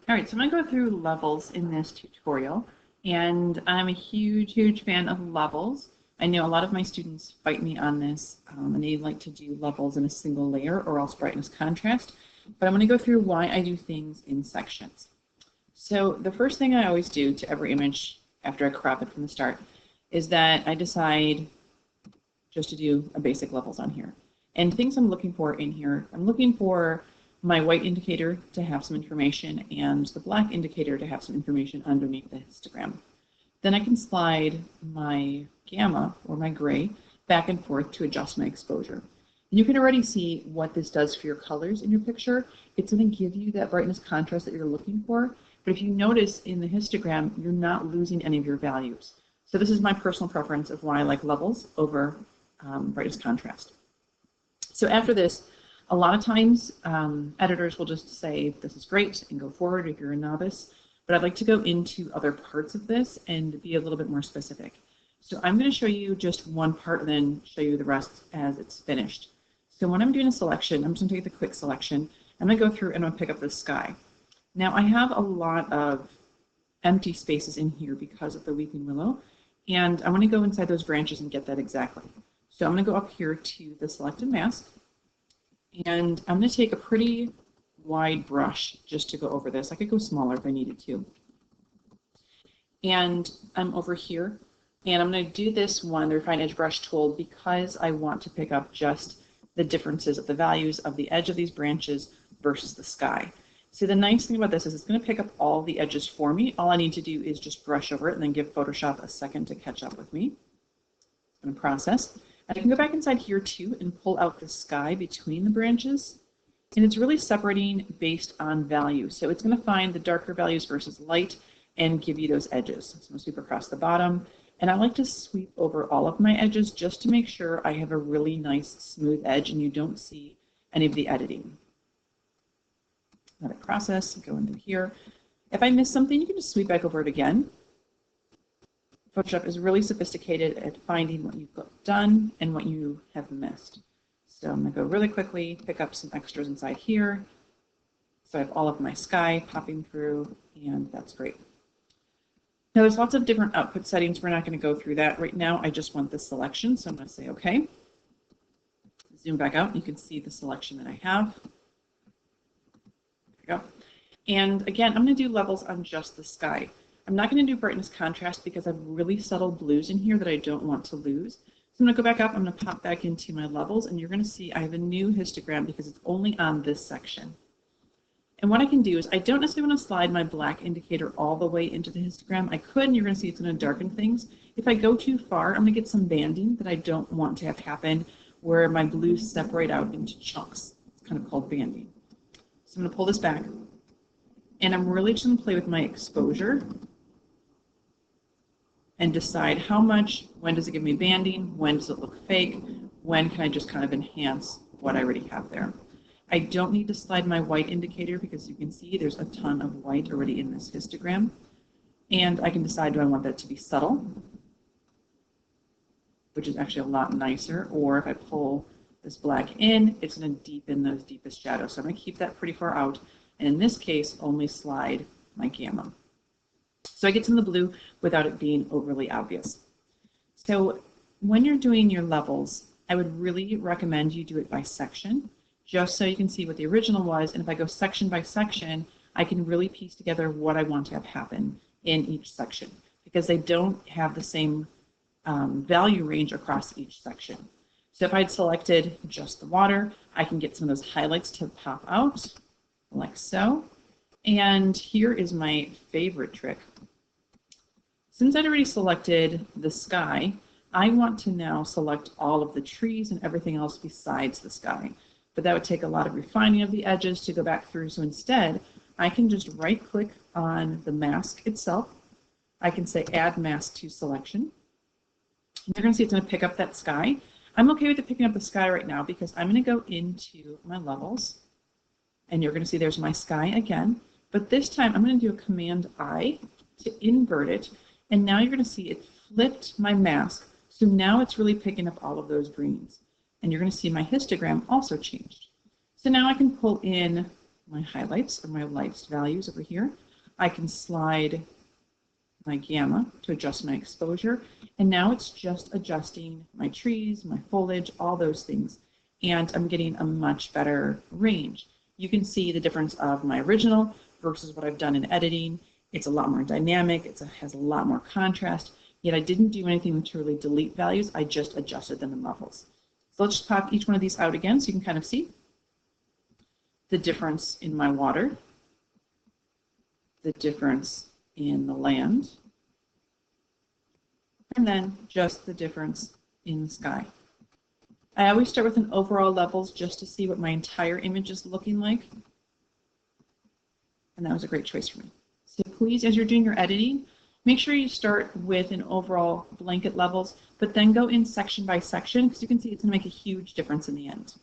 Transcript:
All right, so I'm going to go through levels in this tutorial, and I'm a huge fan of levels. I know a lot of my students fight me on this, and they like to do levels in a single layer or else brightness contrast, but I'm going to go through why I do things in sections. So the first thing I always do to every image after I crop it from the start is that I decide just to do a basic levels on here. And things I'm looking for in here, I'm looking for my white indicator to have some information and the black indicator to have some information underneath the histogram. Then I can slide my gamma or my gray back and forth to adjust my exposure. And you can already see what this does for your colors in your picture. It's going to give you that brightness contrast that you're looking for. But if you notice in the histogram, you're not losing any of your values. So this is my personal preference of why I like levels over brightness contrast. So after this, a lot of times editors will just say this is great and go forward if you're a novice, but I'd like to go into other parts of this and be a little bit more specific. So I'm going to show you just one part and then show you the rest as it's finished. So when I'm doing a selection, I'm just going to take the quick selection. I'm going to go through and I'm going to pick up the sky. Now I have a lot of empty spaces in here because of the weeping willow, and I want to go inside those branches and get that exactly. So I'm going to go up here to the selected mask. And I'm going to take a pretty wide brush just to go over this. I could go smaller if I needed to. And I'm over here, and I'm going to do this one, the Refine Edge Brush tool, because I want to pick up just the differences of the values of the edge of these branches versus the sky. So the nice thing about this is it's going to pick up all the edges for me. All I need to do is just brush over it and then give Photoshop a second to catch up with me. I'm going to process. I can go back inside here too and pull out the sky between the branches, and it's really separating based on value. So it's going to find the darker values versus light and give you those edges. So I'm going to sweep across the bottom, and I like to sweep over all of my edges just to make sure I have a really nice smooth edge and you don't see any of the editing. Let it process, go into here. If I miss something, you can just sweep back over it again. Photoshop is really sophisticated at finding what you've got done and what you have missed. So I'm going to go really quickly, pick up some extras inside here. So I have all of my sky popping through, and that's great. Now there's lots of different output settings. We're not going to go through that right now. I just want this selection, so I'm going to say OK. Zoom back out, and you can see the selection that I have. There we go. And again, I'm going to do levels on just the sky. I'm not going to do brightness contrast because I have really subtle blues in here that I don't want to lose. So I'm going to go back up, I'm going to pop back into my levels, and you're going to see I have a new histogram because it's only on this section. And what I can do is I don't necessarily want to slide my black indicator all the way into the histogram. I could, and you're going to see it's going to darken things. If I go too far, I'm going to get some banding that I don't want to have happen where my blues separate out into chunks. It's kind of called banding. So I'm going to pull this back, and I'm really just going to play with my exposure and decide how much, when does it give me banding, when does it look fake, when can I just kind of enhance what I already have there. I don't need to slide my white indicator because you can see there's a ton of white already in this histogram. And I can decide, do I want that to be subtle, which is actually a lot nicer, or if I pull this black in, it's going to deepen those deepest shadows. So I'm going to keep that pretty far out, and in this case, only slide my gamma. So I get some of the blue without it being overly obvious. So when you're doing your levels, I would really recommend you do it by section, just so you can see what the original was. And if I go section by section, I can really piece together what I want to have happen in each section, because they don't have the same value range across each section. So if I'd selected just the water, I can get some of those highlights to pop out, like so. And here is my favorite trick. Since I'd already selected the sky, I want to now select all of the trees and everything else besides the sky. But that would take a lot of refining of the edges to go back through. So instead, I can just right-click on the mask itself. I can say Add Mask to Selection. You're going to see it's going to pick up that sky. I'm okay with it picking up the sky right now because I'm going to go into my levels, and you're going to see there's my sky again. But this time, I'm going to do a Command-I to invert it, and now you're going to see it flipped my mask. So now it's really picking up all of those greens. And you're going to see my histogram also changed. So now I can pull in my highlights or my lights values over here. I can slide my gamma to adjust my exposure. And now it's just adjusting my trees, my foliage, all those things. And I'm getting a much better range. You can see the difference of my original versus what I've done in editing. It's a lot more dynamic. It has a lot more contrast. Yet I didn't do anything to really delete values. I just adjusted them in levels. So let's just pop each one of these out again so you can kind of see the difference in my water, the difference in the land, and then just the difference in the sky. I always start with an overall levels just to see what my entire image is looking like. And that was a great choice for me. So please, as you're doing your editing, make sure you start with an overall blanket levels, but then go in section by section because you can see it's going to make a huge difference in the end.